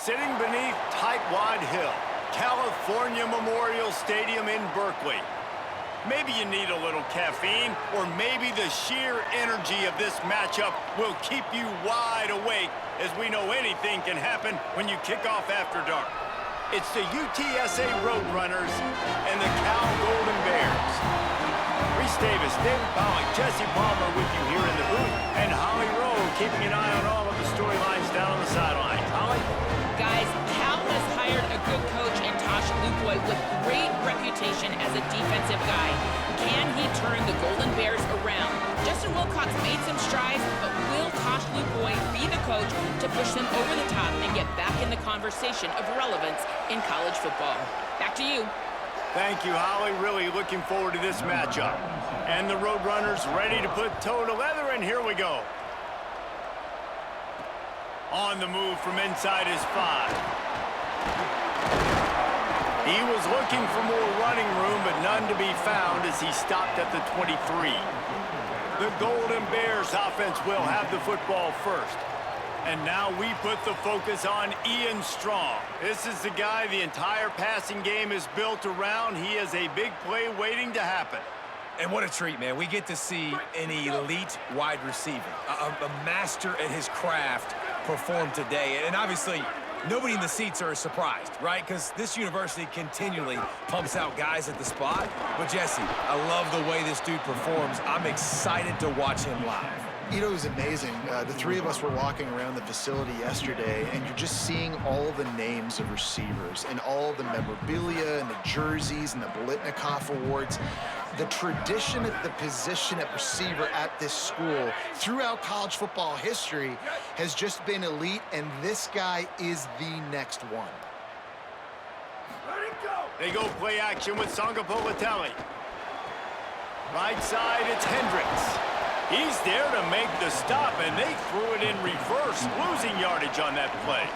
sitting beneath Tightwad Hill, California Memorial Stadium in Berkeley. Maybe you need a little caffeine, or maybe the sheer energy of this matchup will keep you wide awake, as we know anything can happen when you kick off after dark. It's the UTSA Roadrunners and the Cal Golden Bears. Reese Davis, David Pollock, Jesse Palmer with you here in the booth, and Holly Rowe keeping an eye on all of the storylines down on the sidelines. Holly? Guys, Cal has hired a good coach in Tosh Lupoy with great reputation as a defensive guy. Can he turn the Golden Bears around? Justin Wilcox made some strides, but will Tosh Lupoy be the coach to push them over the top and get back in the conversation of relevance in college football? Back to you. Thank you, Holly. Really looking forward to this matchup. And the Roadrunners ready to put toe to leather, and here we go. On the move from inside his 5. He was looking for more running room, but none to be found as he stopped at the 23. The Golden Bears offense will have the football first. And now we put the focus on Ian Strong. This is the guy the entire passing game is built around. He has a big play waiting to happen. And what a treat, man. We get to see an elite wide receiver, a master at his craft perform today. And obviously, nobody in the seats are surprised, right? Because this university continually pumps out guys at the spot. But Jesse, I love the way this dude performs. I'm excited to watch him live. You know, it was amazing. The three of us were walking around the facility yesterday, and you're just seeing all the names of receivers and all the memorabilia and the jerseys and the Bolitnikoff Awards. The tradition at the position at receiver at this school throughout college football history has just been elite, and this guy is the next one. They go play action with Sangapolitelli. Right side, it's Hendricks. He's there to make the stop, and they threw it in reverse, losing yardage on that play.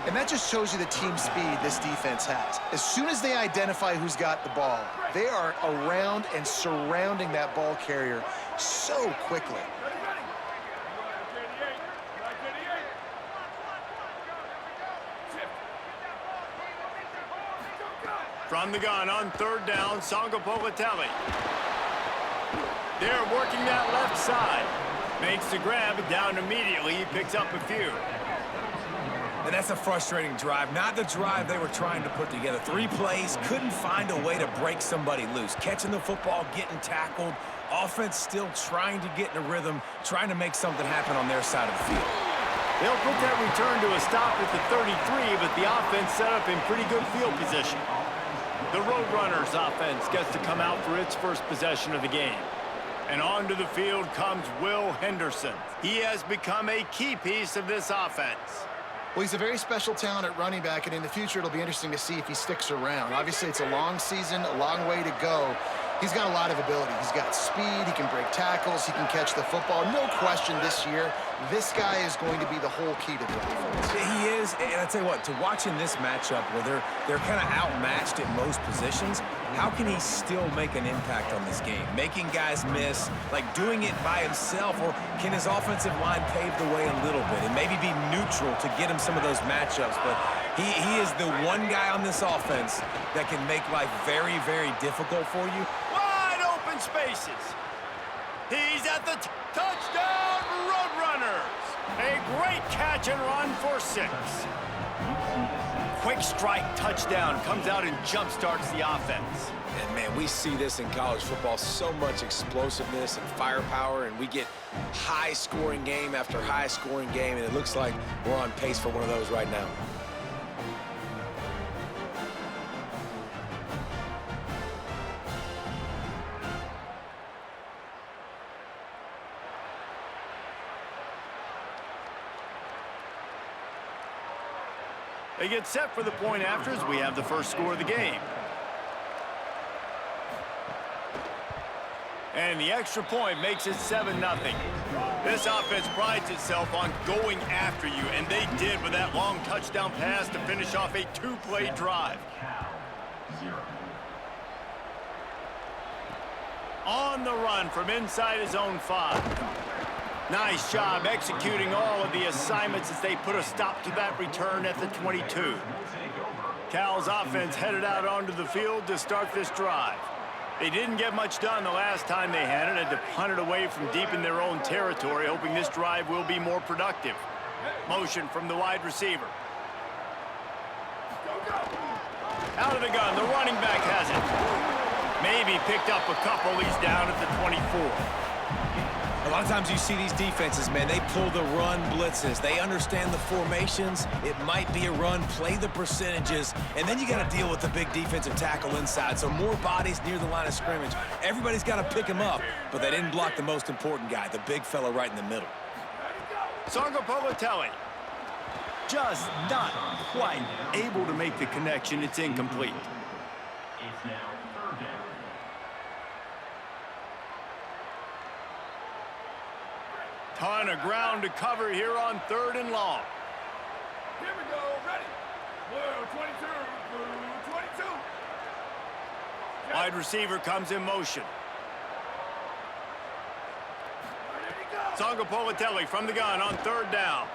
And that just shows you the team speed this defense has. As soon as they identify who's got the ball, they are around and surrounding that ball carrier so quickly. From the gun on third down, Sangapolitelli. They're working that left side. Makes the grab, down immediately. He picks up a few. And that's a frustrating drive. Not the drive they were trying to put together. 3 plays, couldn't find a way to break somebody loose. Catching the football, getting tackled. Offense still trying to get in a rhythm, trying to make something happen on their side of the field. They'll put that return to a stop at the 33, but the offense set up in pretty good field position. The Roadrunners offense gets to come out for its first possession of the game. And onto the field comes Will Henderson. He has become a key piece of this offense. Well, he's a very special talent at running back, and in the future, it'll be interesting to see if he sticks around. Obviously, it's a long season, a long way to go. He's got a lot of ability. He's got speed, he can break tackles, he can catch the football. No question this year, this guy is going to be the whole key to the offense. He is, and I tell you what, to watch in this matchup where they're kind of outmatched at most positions, how can he still make an impact on this game? Making guys miss, like doing it by himself, or can his offensive line pave the way a little bit and maybe be neutral to get him some of those matchups? But he is the one guy on this offense that can make life very, very difficult for you. Wide open spaces. He's at the touchdown, Roadrunners. A great catch and run for 6. Quick strike touchdown comes out and jump starts the offense. And man, we see this in college football, so much explosiveness and firepower, and we get high scoring game after high scoring game, and it looks like we're on pace for one of those right now. They get set for the point after as we have the first score of the game. And the extra point makes it 7-0. This offense prides itself on going after you, and they did with that long touchdown pass to finish off a 2-play drive. On the run from inside his own 5. Nice job executing all of the assignments as they put a stop to that return at the 22. Cal's offense headed out onto the field to start this drive. They didn't get much done the last time they had it, had to punt it away from deep in their own territory, hoping this drive will be more productive. Motion from the wide receiver. Out of the gun, the running back has it. Maybe picked up a couple. He's down at the 24. A lot of times you see these defenses, man, they pull the run blitzes. They understand the formations. It might be a run, play the percentages, and then you got to deal with the big defensive tackle inside. So more bodies near the line of scrimmage. Everybody's got to pick him up, but they didn't block the most important guy, the big fella right in the middle. Sangapolatelli just not quite able to make the connection. It's incomplete. It's now third down. Ton of ground to cover here on 3rd and long. Here we go, ready. Blue 22, blue 22. Wide receiver comes in motion. Sangapolatelli from the gun on 3rd down.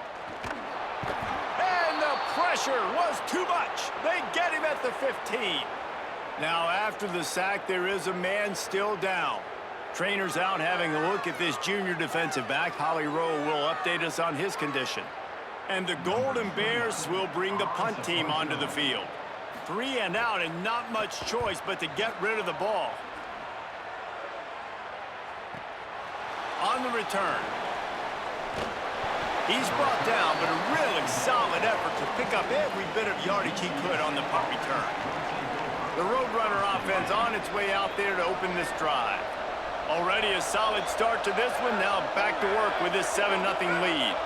And the pressure was too much. They get him at the 15. Now after the sack, there is a man still down. Trainers out having a look at this junior defensive back. Holly Rowe will update us on his condition. And the Golden Bears will bring the punt team onto the field. 3 and out and not much choice but to get rid of the ball. On the return. He's brought down, but a really solid effort to pick up every bit of yardage he could on the punt return. The Roadrunner offense on its way out there to open this drive. Already a solid start to this one. Now back to work with this 7-0 lead.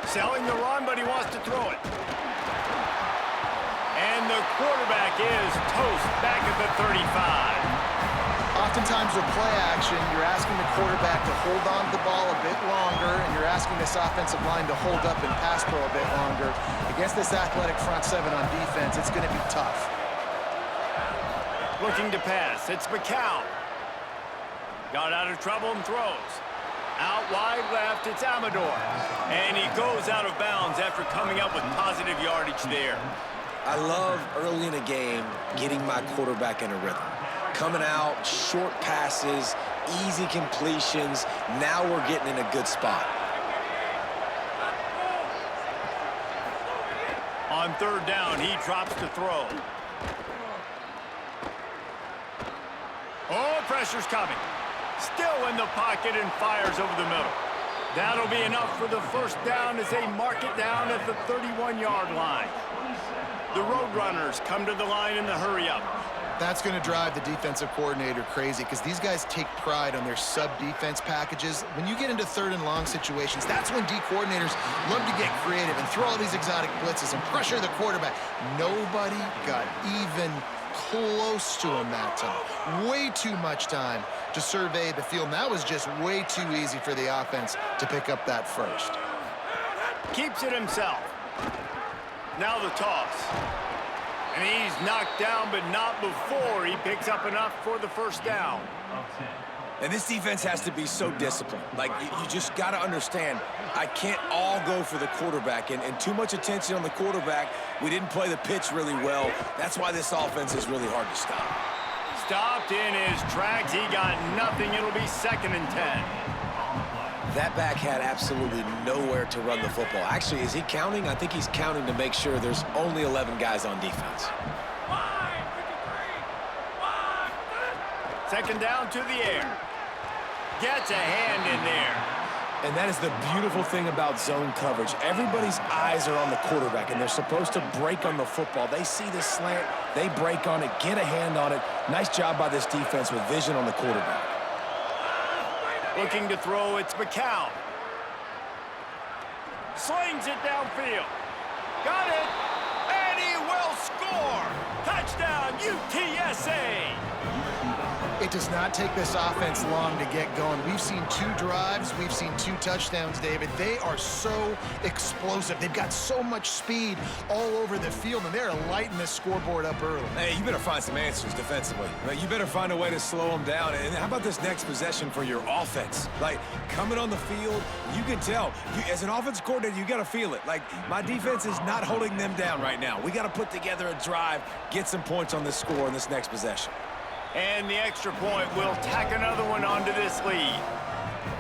Selling the run, but he wants to throw it. And the quarterback is toast back at the 35. Oftentimes with play action, you're asking the quarterback to hold on to the ball a bit longer, and you're asking this offensive line to hold up and pass pro a bit longer. Against this athletic front 7 on defense, it's going to be tough. Looking to pass, it's McCown. Got out of trouble and throws. Out wide left, it's Amador. And he goes out of bounds after coming up with positive yardage there. I love early in a game getting my quarterback in a rhythm. Coming out, short passes, easy completions. Now we're getting in a good spot. On 3rd down, he drops to throw. Oh, pressure's coming. Still in the pocket and fires over the middle. That'll be enough for the 1st down as they mark it down at the 31-yard line. The Roadrunners come to the line in the hurry-up. That's going to drive the defensive coordinator crazy because these guys take pride on their sub-defense packages. When you get into 3rd and long situations, that's when D coordinators love to get creative and throw all these exotic blitzes and pressure the quarterback. Nobody got even close to him that time. Way too much time to survey the field. And that was just way too easy for the offense to pick up that first. Keeps it himself. Now the toss. And he's knocked down, but not before he picks up enough for the 1st down. And this defense has to be so disciplined. Like, you just got to understand, I can't all go for the quarterback. And too much attention on the quarterback. We didn't play the pitch really well. That's why this offense is really hard to stop. Stopped in his tracks. He got nothing. It'll be 2nd and 10. That back had absolutely nowhere to run the football. Actually, is he counting? I think he's counting to make sure there's only 11 guys on defense. 2nd down to the air. Gets a hand in there. And that is the beautiful thing about zone coverage. Everybody's eyes are on the quarterback, and they're supposed to break on the football. They see the slant, they break on it, get a hand on it. Nice job by this defense with vision on the quarterback. Looking to throw, it's McCown. Slings it downfield. Got it, and he will score. Touchdown, UTSA. It does not take this offense long to get going. We've seen 2 drives. We've seen 2 touchdowns, David. They are so explosive. They've got so much speed all over the field, and they're lighting this scoreboard up early. Hey, you better find some answers defensively. You better find a way to slow them down. And how about this next possession for your offense? Like, coming on the field, you can tell. As an offensive coordinator, you got to feel it. Like, my defense is not holding them down right now. We got to put together a drive, get some points on this score in this next possession. And the extra point will tack another one onto this lead.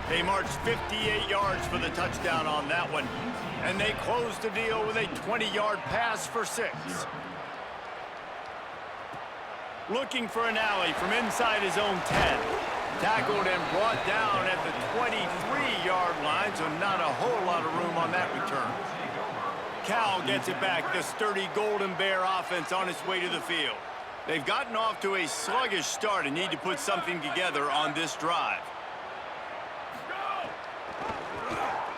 They marched 58 yards for the touchdown on that one. And they closed the deal with a 20-yard pass for 6. Looking for an alley from inside his own 10. Tackled and brought down at the 23-yard line, so not a whole lot of room on that return. Cal gets it back, the sturdy Golden Bear offense on its way to the field. They've gotten off to a sluggish start and need to put something together on this drive.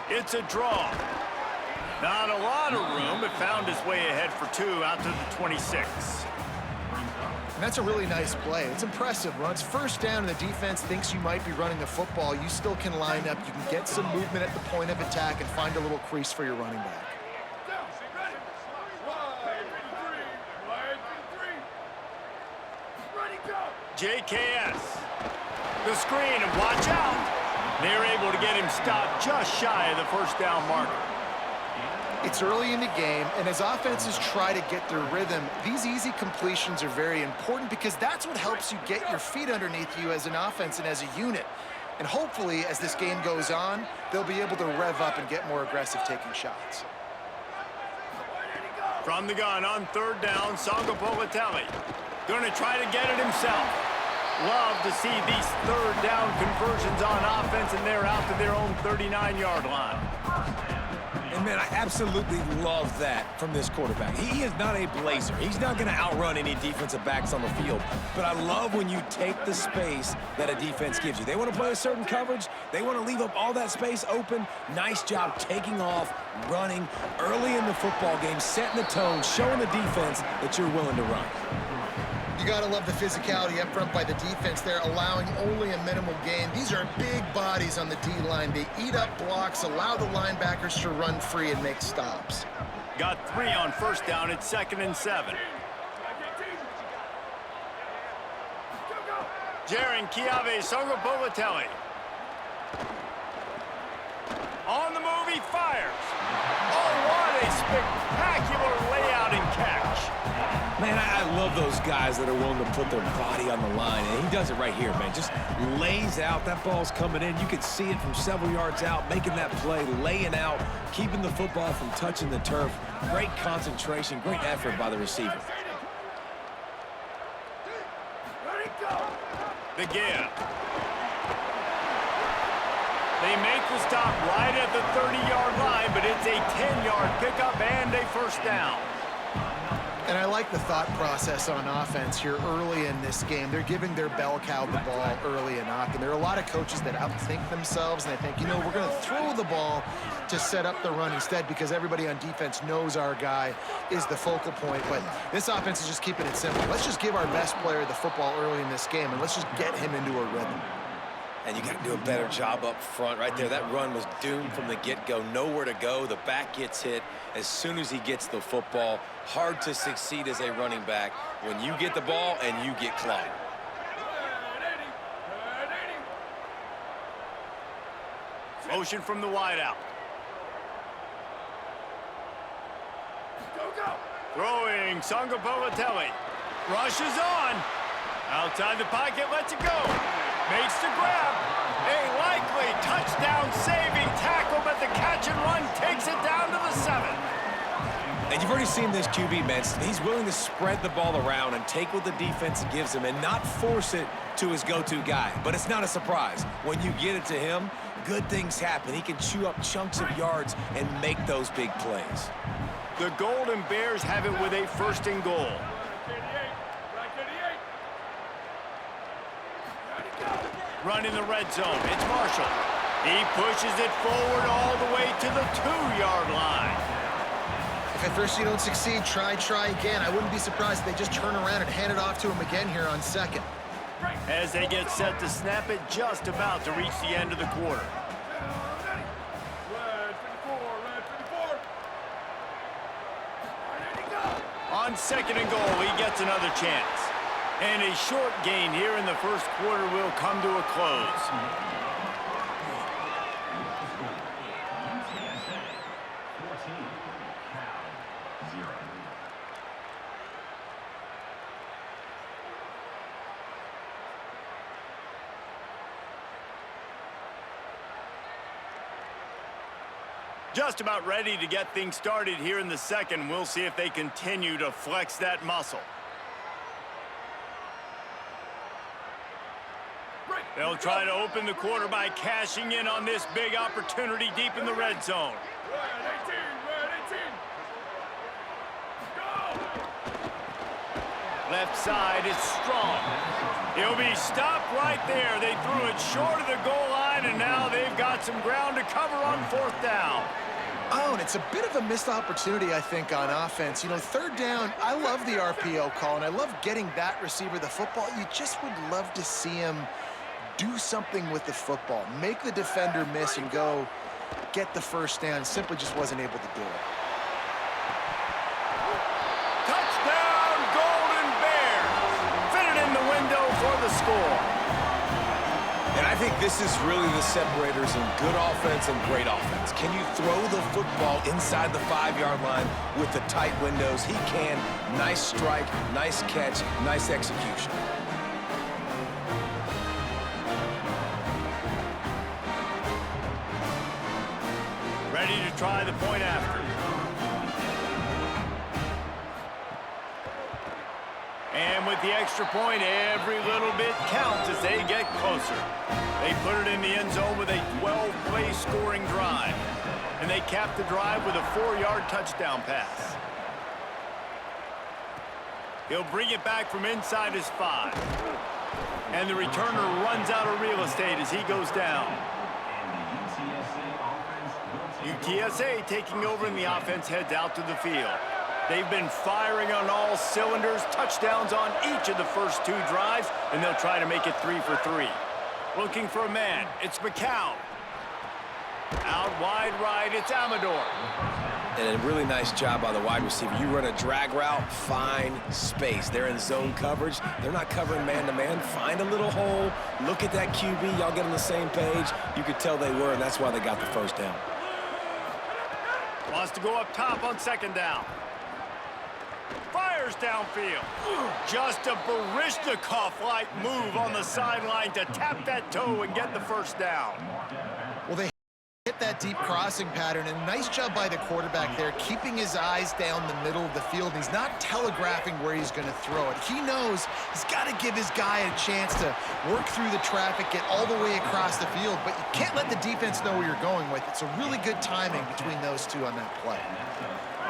It's a draw. Not a lot of room, but found his way ahead for 2 out to the 26. And that's a really nice play. It's impressive. When it's first down and the defense thinks you might be running the football, you still can line up. You can get some movement at the point of attack and find a little crease for your running back. JKS. The screen, and watch out. They're able to get him stopped just shy of the first down marker. It's early in the game, and as offenses try to get their rhythm, these easy completions are very important because that's what helps you get your feet underneath you as an offense and as a unit. And hopefully, as this game goes on, they'll be able to rev up and get more aggressive taking shots. From the gun on 3rd down, Sangapolatelli. Going to try to get it himself. Love to see these 3rd down conversions on offense, and they're out to their own 39-yard line. And, man, I absolutely love that from this quarterback. He is not a blazer. He's not going to outrun any defensive backs on the field. But I love when you take the space that a defense gives you. They want to play a certain coverage. They want to leave up all that space open. Nice job taking off, running early in the football game, setting the tone, showing the defense that you're willing to run. You got to love the physicality up front by the defense. They're allowing only a minimal gain. These are big bodies on the D-line. They eat up blocks, allow the linebackers to run free and make stops. Got 3 on 1st down. It's 2nd and 7. Jaron Kiave Sangapolatelli. On the move, he fires. Oh, what a spectacular layout and catch. Man, I love those guys that are willing to put their body on the line, and he does it right here, man. Just lays out. That ball's coming in. You can see it from several yards out, making that play, laying out, keeping the football from touching the turf. Great concentration, great effort by the receiver. The give. They make the stop right at the 30-yard line, but it's a 10-yard pickup and a 1st down. And I like the thought process on offense here early in this game. They're giving their bell cow the ball early and often. There are a lot of coaches that outthink themselves, and they think, you know, we're going to throw the ball to set up the run instead because everybody on defense knows our guy is the focal point. But this offense is just keeping it simple. Let's just give our best player the football early in this game, and let's just get him into a rhythm. And you got to do a better job up front right there. That run was doomed from the get-go. Nowhere to go. The back gets hit as soon as he gets the football. Hard to succeed as a running back when you get the ball and you get clogged. Motion from the wideout. Throwing Sangapolatelli. Rushes on. Outside the pocket, lets it go. Makes the grab. A likely touchdown-saving tackle, but the catch and run takes it down to the 7. And you've already seen this QB, man. He's willing to spread the ball around and take what the defense gives him and not force it to his go-to guy. But it's not a surprise. When you get it to him, good things happen. He can chew up chunks of yards and make those big plays. The Golden Bears have it with a 1st and goal. Run in the red zone. It's Marshall. He pushes it forward all the way to the 2-yard line. If at first you don't succeed, try again. I wouldn't be surprised if they just turn around and hand it off to him again here on 2nd. as they get set to snap it just about to reach the end of the quarter. Ready. Red 54, red 54. Ready to go. On 2nd and goal, he gets another chance. And a short gain here in the first quarter will come to a close. Just about ready to get things started here in the second. We'll see if they continue to flex that muscle. They'll try to open the quarter by cashing in on this big opportunity deep in the red zone. Red 18, red 18. Go. Left side is strong. He'll be stopped right there. They threw it short of the goal line, and now they've got some ground to cover on 4th down. Oh, and it's a bit of a missed opportunity, I think, on offense. You know, 3rd down, I love the RPO call, and I love getting that receiver the football. You just would love to see him do something with the football. Make the defender miss and go get the 1st down. Simply just wasn't able to do it. Touchdown, Golden Bears! Fitted in the window for the score. And I think this is really the separators in good offense and great offense. Can you throw the football inside the 5-yard line with the tight windows? He can. Nice strike, nice catch, nice execution. Ready to try the point after. And with the extra point, every little bit counts as they get closer. They put it in the end zone with a 12-play scoring drive. And they cap the drive with a 4-yard touchdown pass. He'll bring it back from inside his 5. And the returner runs out of real estate as he goes down. UTSA taking over, and the offense heads out to the field. They've been firing on all cylinders, touchdowns on each of the first 2 drives, and they'll try to make it 3 for 3. Looking for a man, it's McCown. Out wide right, it's Amador. And a really nice job by the wide receiver. You run a drag route, find space. They're in zone coverage. They're not covering man-to-man. Find a little hole. Look at that QB. Y'all get on the same page. You could tell they were, and that's why they got the 1st down. Wants to go up top on 2nd down. Fires downfield. Just a Baryshnikov-like move on the sideline to tap that toe and get the 1st down. Well, they hit that deep crossing pattern, and nice job by the quarterback there, keeping his eyes down the middle of the field. He's not telegraphing where he's going to throw it. He knows he's got to give his guy a chance to work through the traffic, get all the way across the field, but you can't let the defense know where you're going with it. So really good timing between those two on that play.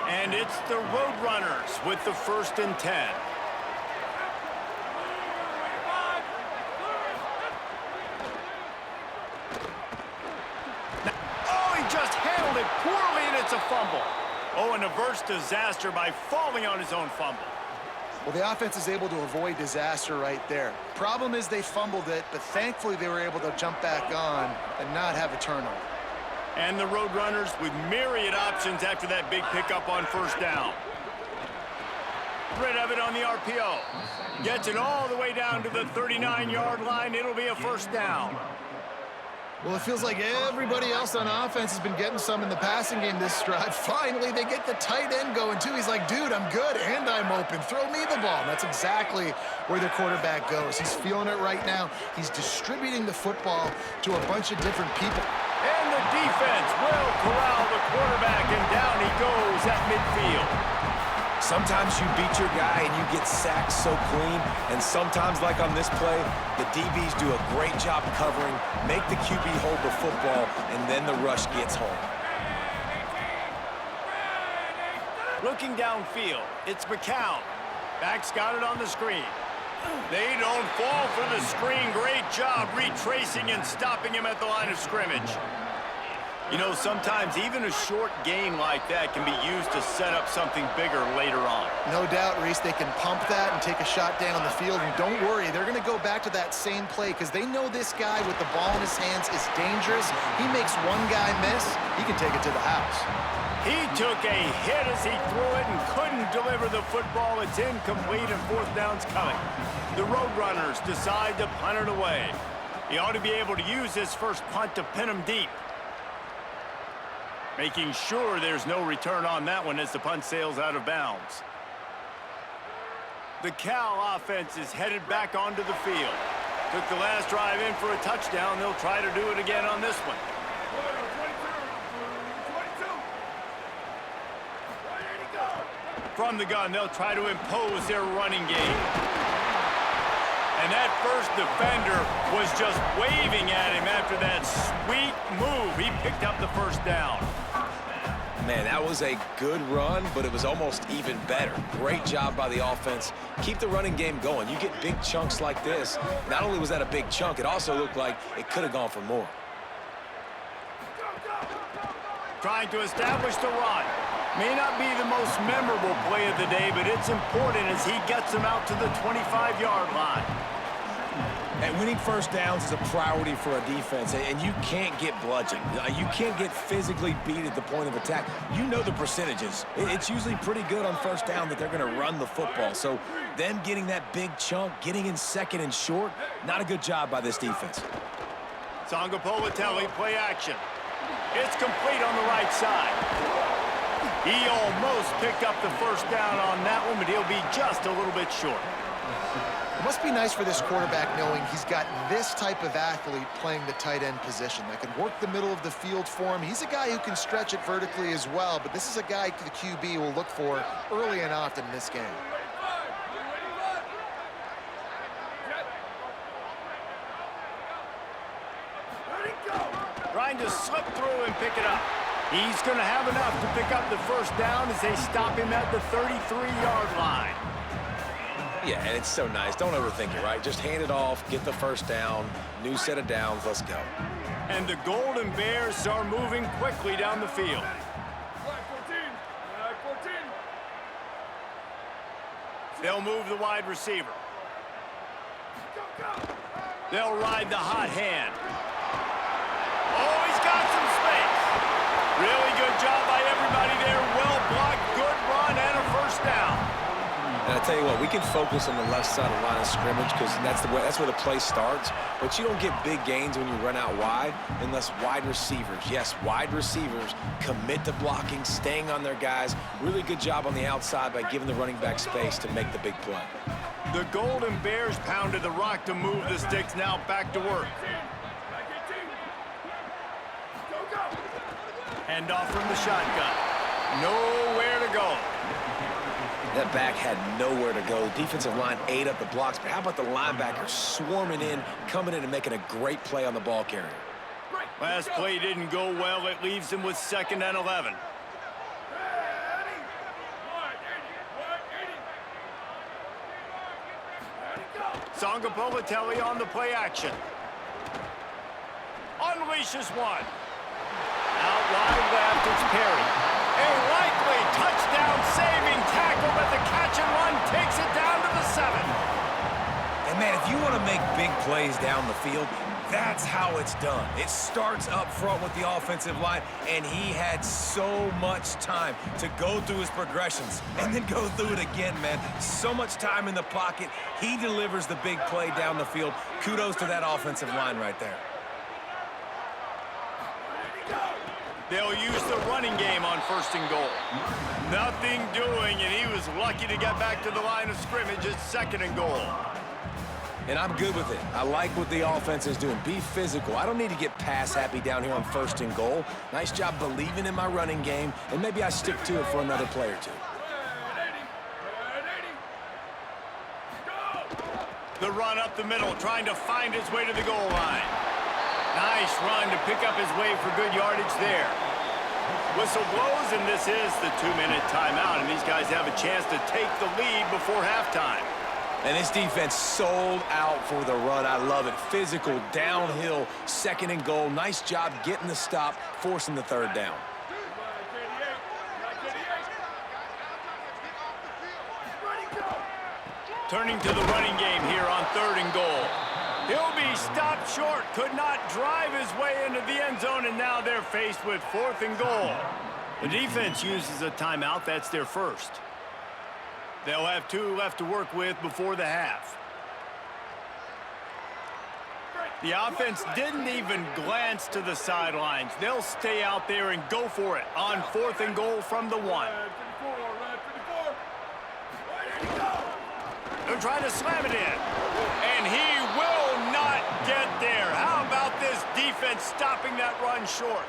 And it's the Roadrunners with the 1st and 10. Oh, he just handled it poorly, and it's a fumble. Oh, an averse disaster by falling on his own fumble. Well, the offense is able to avoid disaster right there. Problem is they fumbled it, but thankfully they were able to jump back on and not have a turnover. And the Roadrunners with myriad options after that big pickup on 1st down. Rid of it on the RPO. Gets it all the way down to the 39-yard line. It'll be a 1st down. Well, it feels like everybody else on offense has been getting some in the passing game this drive. Finally, they get the tight end going, too. He's like, dude, I'm good, and I'm open. Throw me the ball. And that's exactly where their quarterback goes. He's feeling it right now. He's distributing the football to a bunch of different people. And the defense will corral the quarterback, and down he goes at midfield. Sometimes you beat your guy and you get sacked so clean, and sometimes, like on this play, the DBs do a great job covering, make the QB hold the football, and then the rush gets home. Looking downfield, it's McCown. Back's got it on the screen. They don't fall for the screen. Great job retracing and stopping him at the line of scrimmage. You know, sometimes even a short gain like that can be used to set up something bigger later on. No doubt, Reese, they can pump that and take a shot down the field. And don't worry, they're going to go back to that same play because they know this guy with the ball in his hands is dangerous. He makes one guy miss, he can take it to the house. He took a hit as he threw it and couldn't deliver the football. It's incomplete and fourth down's coming. The Roadrunners decide to punt it away. He ought to be able to use this first punt to pin him deep. Making sure there's no return on that one as the punt sails out of bounds. The Cal offense is headed back onto the field. Took the last drive in for a touchdown. They'll try to do it again on this one. From the gun, they'll try to impose their running game. And that first defender was just waving at him after that sweet move. He picked up the first down. Man, that was a good run, but it was almost even better. Great job by the offense. Keep the running game going. You get big chunks like this. Not only was that a big chunk, it also looked like it could have gone for more. Trying to establish the run. May not be the most memorable play of the day, but it's important as he gets them out to the 25-yard line. And winning first downs is a priority for a defense, and you can't get bludgeoned. You can't get physically beat at the point of attack. You know the percentages. It's usually pretty good on first down that they're going to run the football. So them getting that big chunk, getting in second and short, not a good job by this defense. Sangapolitelli, play action. It's complete on the right side. He almost picked up the first down on that one, but he'll be just a little bit short. It must be nice for this quarterback knowing he's got this type of athlete playing the tight end position that can work the middle of the field for him. He's a guy who can stretch it vertically as well, but this is a guy the QB will look for early and often in this game. Trying to slip through and pick it up. He's going to have enough to pick up the first down as they stop him at the 33-yard line. Yeah, and it's so nice. Don't overthink it, right? Just hand it off, get the first down, new set of downs, let's go. And the Golden Bears are moving quickly down the field. They'll move the wide receiver. They'll ride the hot hand. Oh, he's got some space. Really good job by everybody there. Well blocked, good run, and a first down. And I tell you what, we can focus on the left side of the line of scrimmage because that's where the play starts. But you don't get big gains when you run out wide unless wide receivers, yes, wide receivers commit to blocking, staying on their guys. Really good job on the outside by giving the running back space to make the big play. The Golden Bears pounded the rock to move the sticks. Now back to work. Hand off from the shotgun. Nowhere to go. That back had nowhere to go. The defensive line ate up the blocks, but how about the linebacker swarming in, coming in and making a great play on the ball carrier? Last play didn't go well. It leaves him with 2nd and 11. Sangapolitelli on the play action. Unleashes one. Out wide left, it's Perry. A likely touchdown-saving tackle, but the catch and run takes it down to the 7. And, man, if you want to make big plays down the field, that's how it's done. It starts up front with the offensive line, and he had so much time to go through his progressions and then go through it again, man. So much time in the pocket. He delivers the big play down the field. Kudos to that offensive line right there. They'll use the running game on 1st and goal. Nothing doing, and he was lucky to get back to the line of scrimmage at 2nd and goal. And I'm good with it. I like what the offense is doing. Be physical. I don't need to get pass happy down here on 1st and goal. Nice job believing in my running game, and maybe I stick to it for another play or two. The run up the middle, trying to find his way to the goal line. Nice run to pick up his way for good yardage there. Whistle blows, and this is the 2-minute timeout, and these guys have a chance to take the lead before halftime. And this defense sold out for the run. I love it. Physical, downhill, 2nd and goal. Nice job getting the stop, forcing the 3rd down. Turning to the running game here on 3rd and goal. He'll be stopped short. Could not drive his way into the end zone, and now they're faced with 4th and goal. The defense uses a timeout. That's their first. They'll have 2 left to work with before the half. The offense didn't even glance to the sidelines. They'll stay out there and go for it on 4th and goal from the 1. They're trying to slam it in. And he will not get there. How about this defense stopping that run short?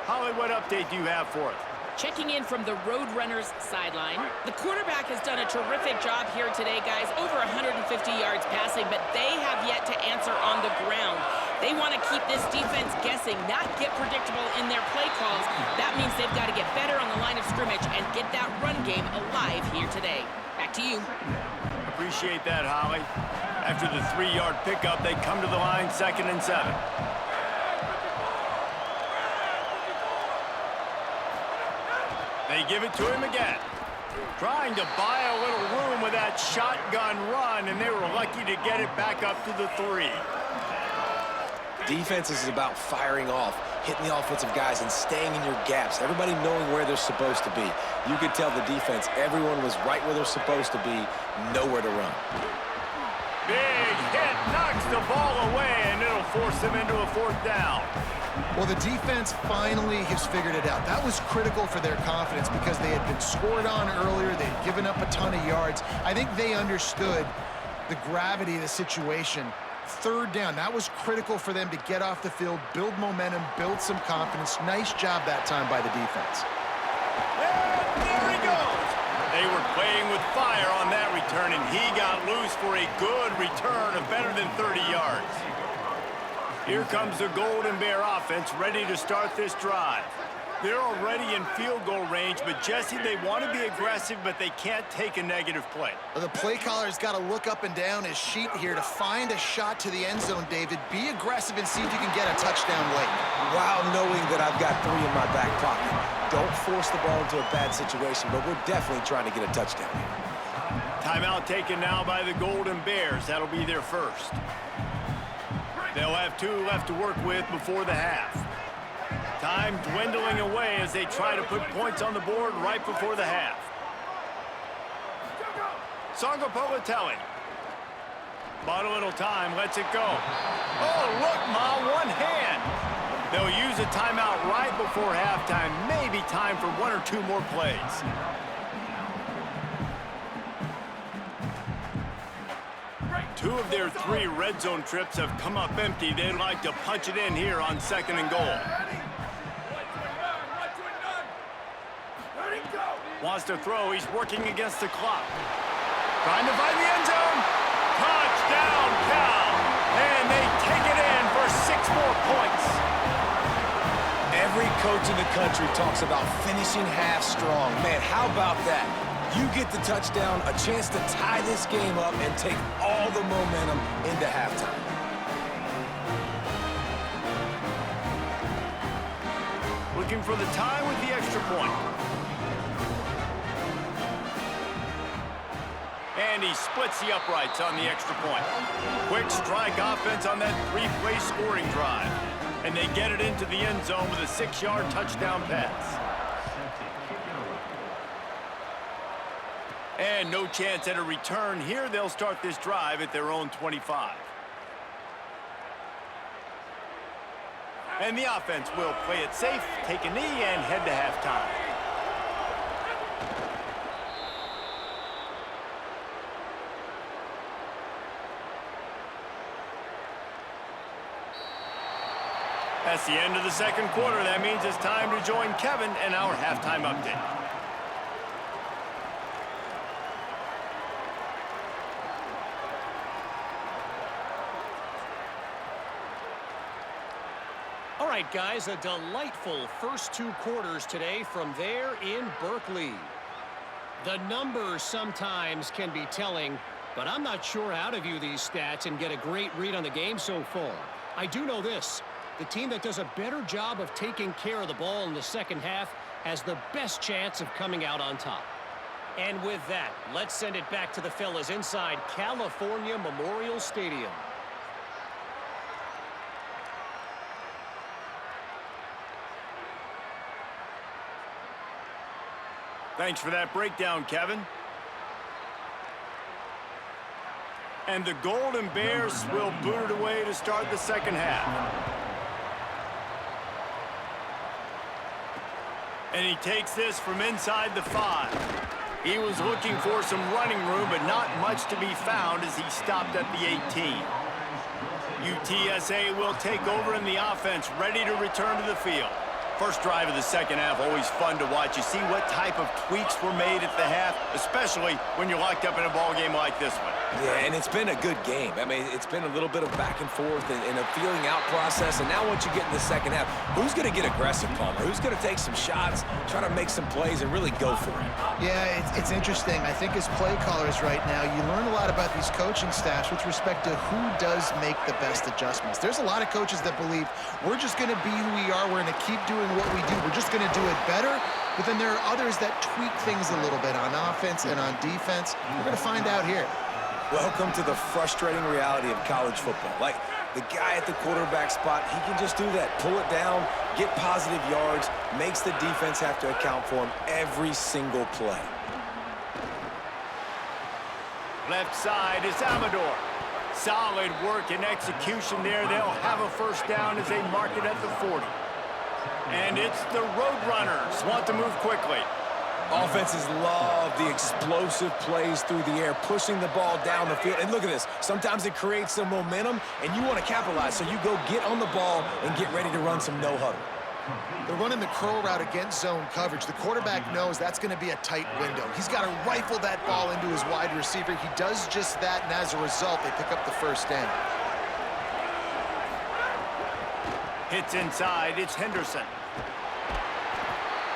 Holly, what update do you have for us? Checking in from the Roadrunners sideline. The quarterback has done a terrific job here today, guys. Over 150 yards passing, but they have yet to answer on the ground. They want to keep this defense guessing, not get predictable in their play calls. That means they've got to get better on the line of scrimmage and get that run game alive here today. Back to you. Appreciate that, Holly. After the 3-yard pickup, they come to the line 2nd and 7. They give it to him again. Trying to buy a little room with that shotgun run, and they were lucky to get it back up to the 3. Defense is about firing off, hitting the offensive guys, and staying in your gaps. Everybody knowing where they're supposed to be. You could tell the defense, everyone was right where they're supposed to be, nowhere to run. Big hit, knocks the ball away, and it'll force them into a 4th down. Well, the defense finally has figured it out. That was critical for their confidence because they had been scored on earlier. They had given up a ton of yards. I think they understood the gravity of the situation. 3rd down, that was critical for them to get off the field, build momentum, build some confidence. Nice job that time by the defense. And there he goes. They were playing with fire on that return, and he got loose for a good return of better than 30 yards. Here comes the Golden Bear offense ready to start this drive. They're already in field goal range, but Jesse, they want to be aggressive, but they can't take a negative play. The play caller's got to look up and down his sheet here to find a shot to the end zone, David. Be aggressive and see if you can get a touchdown late. While knowing that I've got 3 in my back pocket. Don't force the ball into a bad situation, but we're definitely trying to get a touchdown here. Timeout taken now by the Golden Bears. That'll be their first. They'll have 2 left to work with before the half. Time dwindling away as they try to put points on the board right before the half. Sangapolitelli. Bought a little time, lets it go. Oh, look, Ma, one hand. They'll use a timeout right before halftime. Maybe time for 1 or 2 more plays. Two of their 3 red zone trips have come up empty. They'd like to punch it in here on 2nd and goal. Wants to throw. He's working against the clock. Trying to find the end zone. Touchdown, Cal. And they take it in for 6 more points. Every coach in the country talks about finishing half strong. Man, how about that? You get the touchdown, a chance to tie this game up and take all the momentum into halftime. Looking for the tie with the extra point. And he splits the uprights on the extra point. Quick strike offense on that 3-play scoring drive. And they get it into the end zone with a 6-yard touchdown pass. And no chance at a return here. They'll start this drive at their own 25. And the offense will play it safe, take a knee, and head to halftime. That's the end of the 2nd quarter. That means it's time to join Kevin and our halftime update. All right, guys, a delightful first 2 quarters today from there in Berkeley. The numbers sometimes can be telling, but I'm not sure how to view these stats and get a great read on the game so far. I do know this. The team that does a better job of taking care of the ball in the second half has the best chance of coming out on top. And with that, let's send it back to the fellas inside California Memorial Stadium. Thanks for that breakdown, Kevin. And the Golden Bears will boot it away to start the second half. And he takes this from inside the 5. He was looking for some running room, but not much to be found as he stopped at the 18. UTSA will take over in the offense, ready to return to the field. First drive of the second half, always fun to watch. You see what type of tweaks were made at the half, especially when you're locked up in a ball game like this one. Yeah, and it's been a good game. I mean, it's been a little bit of back and forth and a feeling out process. And now once you get in the second half, who's going to get aggressive, Palmer? Who's going to take some shots, try to make some plays, and really go for it? Yeah, it's interesting. I think as play callers right now, you learn a lot about these coaching staffs with respect to who does make the best adjustments. There's a lot of coaches that believe we're just going to be who we are. We're going to keep doing what we do. We're just going to do it better. But then there are others that tweak things a little bit on offense and on defense. We're going to find out here. Welcome to the frustrating reality of college football. Like, the guy at the quarterback spot, he can just do that. Pull it down, get positive yards, makes the defense have to account for him every single play. Left side is Amador. Solid work and execution there. They'll have a first down as they mark it at the 40. And it's the Roadrunners. Want to move quickly. Offenses love the explosive plays through the air, pushing the ball down the field. And look at this. Sometimes it creates some momentum, and you want to capitalize. So you go get on the ball and get ready to run some no-huddle. They're running the curl route against zone coverage. The quarterback knows that's going to be a tight window. He's got to rifle that ball into his wide receiver. He does just that, and as a result, they pick up the first down. Hits inside. It's Henderson.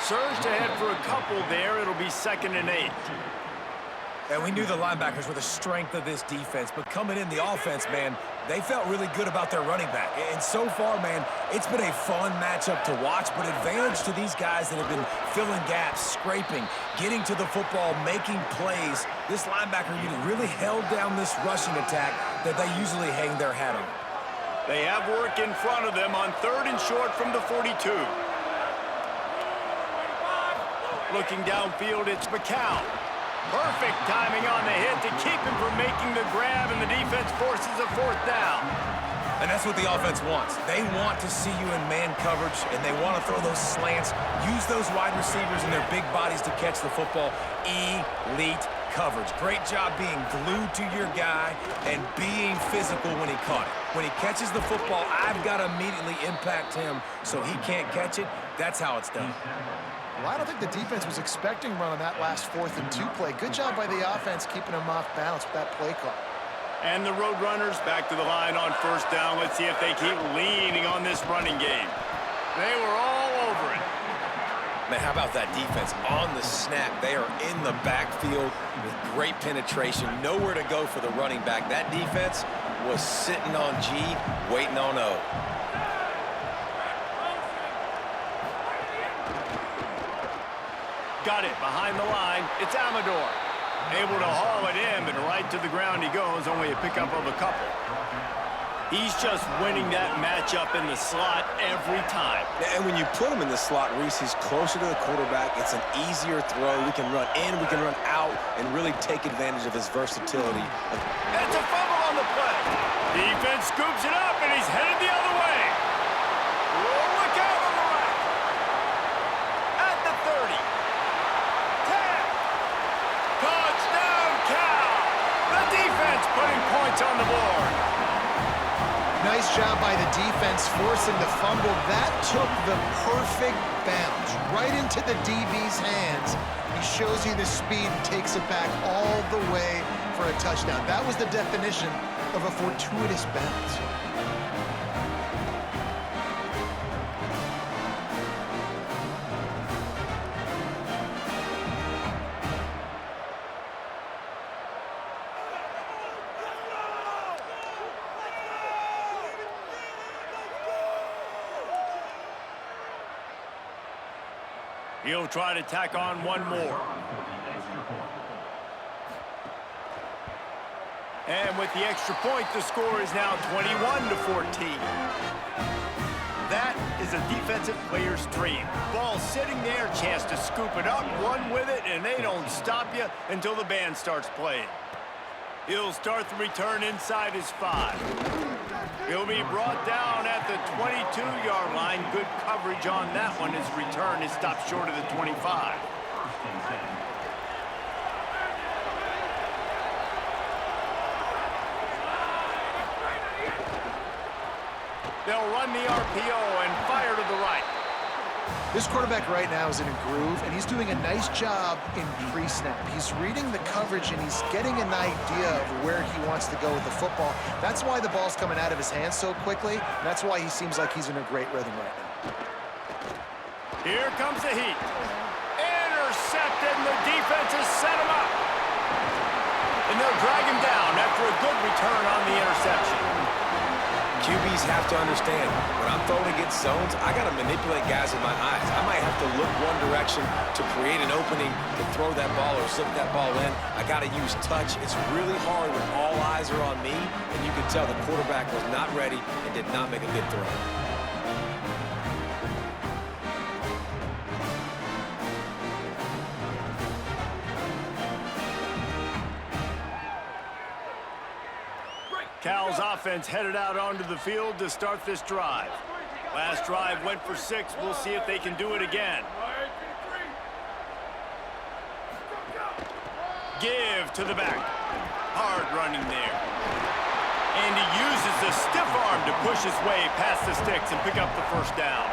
Surged ahead for a couple there. It'll be 2nd and 8. And we knew the linebackers were the strength of this defense, but coming in the offense, man, they felt really good about their running back. And so far, man, it's been a fun matchup to watch, but advantage to these guys that have been filling gaps, scraping, getting to the football, making plays. This linebacker unit really held down this rushing attack that they usually hang their hat on. They have work in front of them on 3rd and short from the 42. Looking downfield, it's McCown. Perfect timing on the hit to keep him from making the grab, and the defense forces a 4th down. And that's what the offense wants. They want to see you in man coverage, and they want to throw those slants, use those wide receivers and their big bodies to catch the football. Elite coverage. Great job being glued to your guy and being physical when he caught it. When he catches the football, I've got to immediately impact him so he can't catch it. That's how it's done. Well, I don't think the defense was expecting run on that last 4th and 2 play. Good job by the offense keeping them off balance with that play call. And the Roadrunners back to the line on 1st down. Let's see if they keep leaning on this running game. They were all over it. Man, how about that defense on the snap? They are in the backfield with great penetration. Nowhere to go for the running back. That defense was sitting on G, waiting on O. Got it behind the line. It's Amador. Able to haul it in, but right to the ground he goes. Only a pickup of a couple. He's just winning that matchup in the slot every time. And when you put him in the slot, Reese, he's closer to the quarterback. It's an easier throw. We can run in, we can run out, and really take advantage of his versatility. It's a fumble on the play. Defense scoops it up, and he's headed the other way. Oh, look out on the right. At the 30. 10. Touchdown, Cal. The defense putting points on the board. Nice job by the defense forcing the fumble. That took the perfect bounce right into the DB's hands. He shows you the speed and takes it back all the way for a touchdown. That was the definition of a fortuitous bounce. He'll try to tack on one more. And with the extra point, the score is now 21-14. That is a defensive player's dream. Ball sitting there, chance to scoop it up, run with it, and they don't stop you until the band starts playing. He'll start the return inside his 5. He'll be brought down at the 22-yard line. Good coverage on that one. His return is stopped short of the 25. They'll run the RPO and fire to the right. This quarterback right now is in a groove, and he's doing a nice job in pre-snap. He's reading the coverage, and he's getting an idea of where he wants to go with the football. That's why the ball's coming out of his hands so quickly, and that's why he seems like he's in a great rhythm right now. Here comes the heat. Intercepted, and the defense has set him up. And they'll drag him down after a good return on the interception. QBs have to understand, when I'm throwing against zones, I got to manipulate guys with my eyes. I might have to look one direction to create an opening to throw that ball or zip that ball in. I got to use touch. It's really hard when all eyes are on me, and you can tell the quarterback was not ready and did not make a good throw. Cal's offense headed out onto the field to start this drive. Last drive went for 6. We'll see if they can do it again. Give to the back. Hard running there. And he uses the stiff arm to push his way past the sticks and pick up the first down.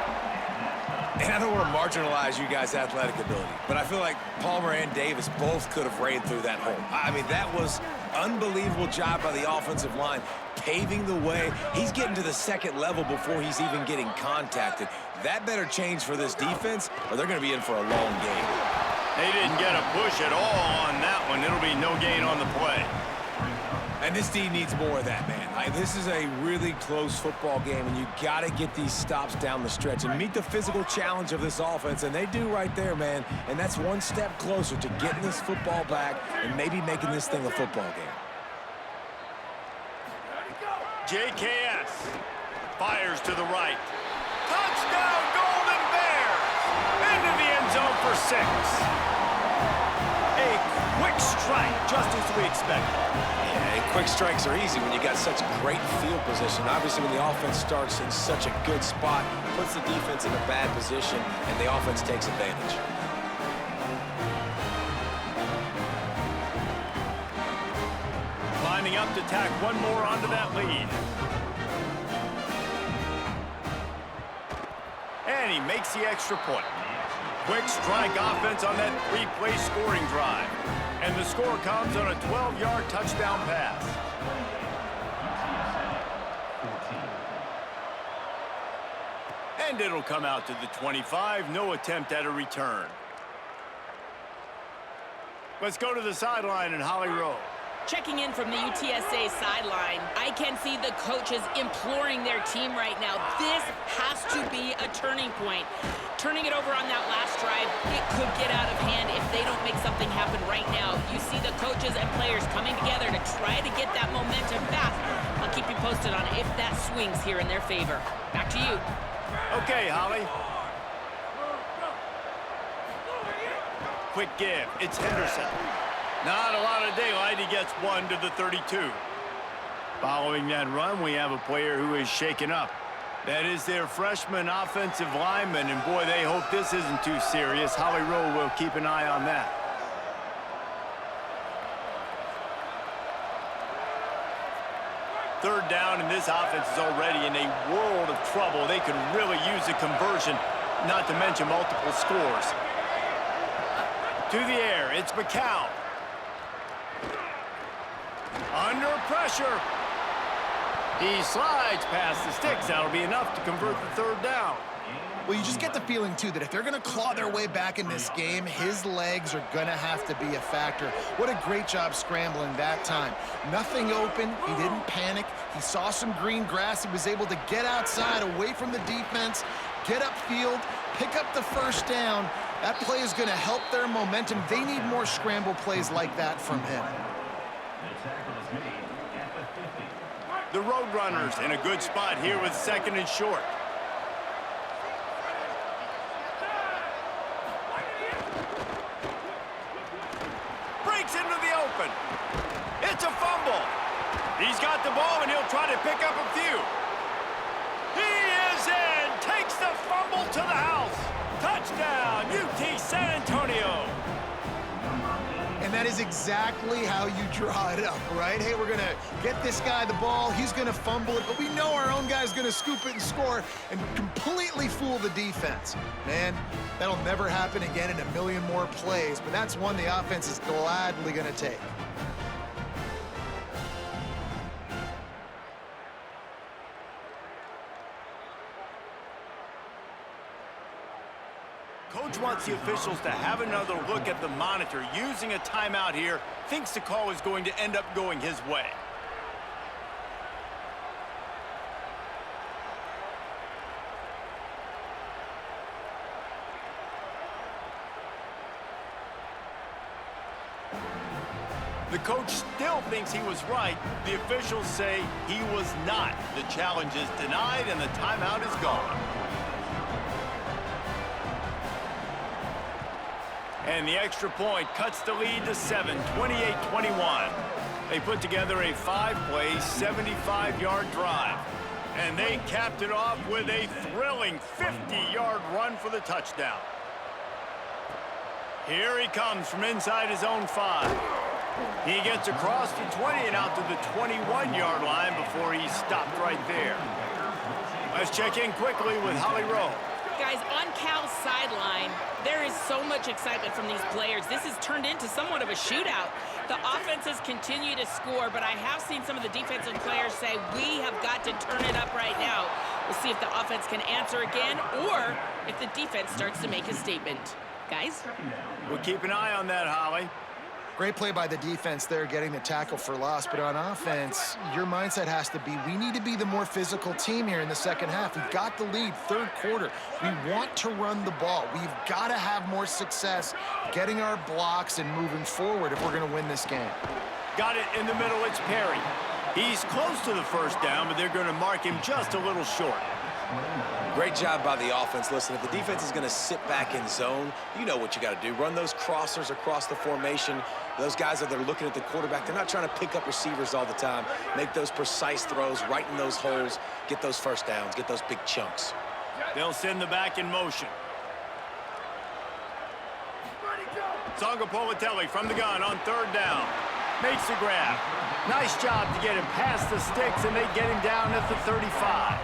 And I don't want to marginalize you guys' athletic ability, but I feel like Palmer and Davis both could have ran through that hole. I mean, that was unbelievable job by the offensive line, paving the way. He's getting to the second level before he's even getting contacted. That better change for this defense, or they're going to be in for a long game. They didn't get a push at all on that one. It'll be no gain on the play. And this team needs more of that, man. This is a really close football game, and you got to get these stops down the stretch and meet the physical challenge of this offense, and they do right there, man. And that's one step closer to getting this football back and maybe making this thing a football game. JKS fires to the right. Touchdown, Golden Bears! Into the end zone for 6. A quick strike, just as we expected. Yeah, and quick strikes are easy when you got such great field position. Obviously, when the offense starts in such a good spot, puts the defense in a bad position, and the offense takes advantage. Lining up to tack one more onto that lead. And he makes the extra point. Quick strike offense on that 3-play scoring drive. And the score comes on a 12-yard touchdown pass. And it'll come out to the 25. No attempt at a return. Let's go to the sideline in Holly Rowe. Checking in from the UTSA sideline, I can see the coaches imploring their team right now. This has to be a turning point. Turning it over on that last drive, it could get out of hand if they don't make something happen right now. You see the coaches and players coming together to try to get that momentum back. I'll keep you posted on if that swings here in their favor. Back to you. Okay, Holly. Quick give. It's Henderson. Not a lot of daylight. He gets 1 to the 32. Following that run, we have a player who is shaken up. That is their freshman offensive lineman, and boy, they hope this isn't too serious. Holly Rowe will keep an eye on that. Third down, and this offense is already in a world of trouble. They could really use a conversion, not to mention multiple scores. To the air, it's McCown. Under pressure. He slides past the sticks. That'll be enough to convert the third down. Well, you just get the feeling, too, that if they're going to claw their way back in this game, his legs are going to have to be a factor. What a great job scrambling that time. Nothing open. He didn't panic. He saw some green grass. He was able to get outside, away from the defense, get upfield, pick up the first down, That play is going to help their momentum. They need more scramble plays like that from him. The Roadrunners in a good spot here with 2nd and short. Breaks into the open. It's a fumble. He's got the ball, and he'll try to pick up a few. He is in. Takes the fumble to the house. Touchdown, UT San Antonio. And that is exactly how you draw it up, right? Hey, we're going to get this guy the ball. He's going to fumble it, but we know our own guy's going to scoop it and score and completely fool the defense. Man, that'll never happen again in a million more plays, but that's one the offense is gladly going to take. Coach wants the officials to have another look at the monitor. Using a timeout here, thinks the call is going to end up going his way. The coach still thinks he was right. The officials say he was not. The challenge is denied and the timeout is gone. And the extra point cuts the lead to 7, 28-21. They put together a 5-play, 75-yard drive. And they capped it off with a thrilling 50-yard run for the touchdown. Here he comes from inside his own 5. He gets across the 20 and out to the 21-yard line before he's stopped right there. Let's check in quickly with Holly Rowe. Guys, on Cal's sideline, there is so much excitement from these players. This has turned into somewhat of a shootout. The offenses continue to score, but I have seen some of the defensive players say, we have got to turn it up right now. We'll see if the offense can answer again or if the defense starts to make a statement. Guys? We'll keep an eye on that, Holly. Great play by the defense there, getting the tackle for loss. But on offense, your mindset has to be, we need to be the more physical team here in the second half. We've got the lead, third quarter. We want to run the ball. We've got to have more success getting our blocks and moving forward if we're going to win this game. Got it in the middle, it's Perry. He's close to the first down, but they're going to mark him just a little short. Great job by the offense. Listen, if the defense is going to sit back in zone, you know what you got to do. Run those crossers across the formation. Those guys that are looking at the quarterback, they're not trying to pick up receivers all the time. Make those precise throws, right in those holes, get those first downs, get those big chunks. They'll send the back in motion. Songapolatelli from the gun on 3rd down. Makes the grab. Nice job to get him past the sticks, and they get him down at the 35.